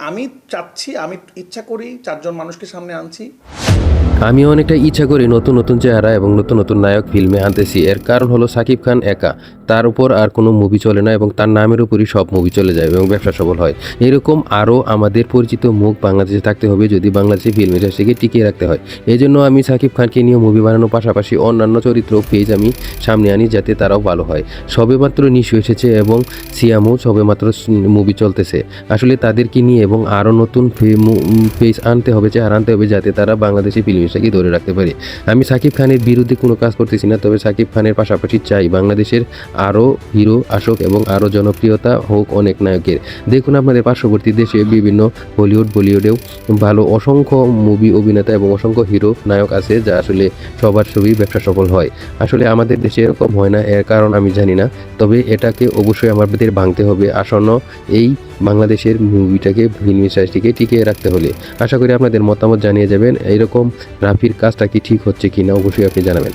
আমি চাচ্ছি, আমি ইচ্ছা করি 4 জন মানুষকে সামনে আনছি। আমি অনেকটা ইচ্ছা করি নতুন নতুন চেহারা এবং নতুন নতুন নায়ক ফিল্মে আনতেছি। এর কারণ হলো সাকিব খান একা, তার উপর আর কোনো মুভি চলে না এবং তার নামের উপরই সব মুভি চলে যায় এবং ব্যবসা সফল হয়। এরকম আরও আমাদের পরিচিত মুখ বাংলাদেশে থাকতে হবে যদি বাংলাদেশি ফিল্ম ইন্ডাস্ট্রিকে টিকিয়ে রাখতে হয়। এই জন্য আমি সাকিব খানকে নিয়ে মুভি বানানোর পাশাপাশি অন্যান্য চরিত্র পেজ আমি সামনে আনি যাতে তারাও ভালো হয়। সবেমাত্র নিশু এসেছে এবং সিয়ামও সবেমাত্র মুভি চলতেছে। আসলে তাদেরকে নিয়ে এবং আরও নতুন পেজ আনতে হবে, চেহারা আনতে হবে যাতে তারা বাংলাদেশি ফিল্ম ইন্ডাস্ট্রিকে ধরে রাখতে পারে। আমি সাকিব খানের বিরুদ্ধে কোনো কাজ করতেছি না, তবে সাকিব খানের পাশাপাশি চাই বাংলাদেশের আরও হিরো আসুক এবং আরও জনপ্রিয়তা হোক অনেক নায়কের। দেখুন আপনাদের পার্শ্ববর্তী দেশে বিভিন্ন বলিউডেও ভালো অসংখ্য মুভি অভিনেতা এবং অসংখ্য হিরো নায়ক আছে যা আসলে সবার ছবি ব্যবসা সফল হয়। আসলে আমাদের দেশে এরকম হয় না, এর কারণ আমি জানি না, তবে এটাকে অবশ্যই আমাদের ভাঙতে হবে আসন্ন এই বাংলাদেশের মুভিটাকে ফিল্ম ইন্ডাস্ট্রিকে টিকিয়ে রাখতে হলে। আশা করি আপনাদের মতামত জানিয়ে যাবেন, এইরকম রাফির কাজটা কি ঠিক হচ্ছে কিনা অবশ্যই আপনি জানাবেন।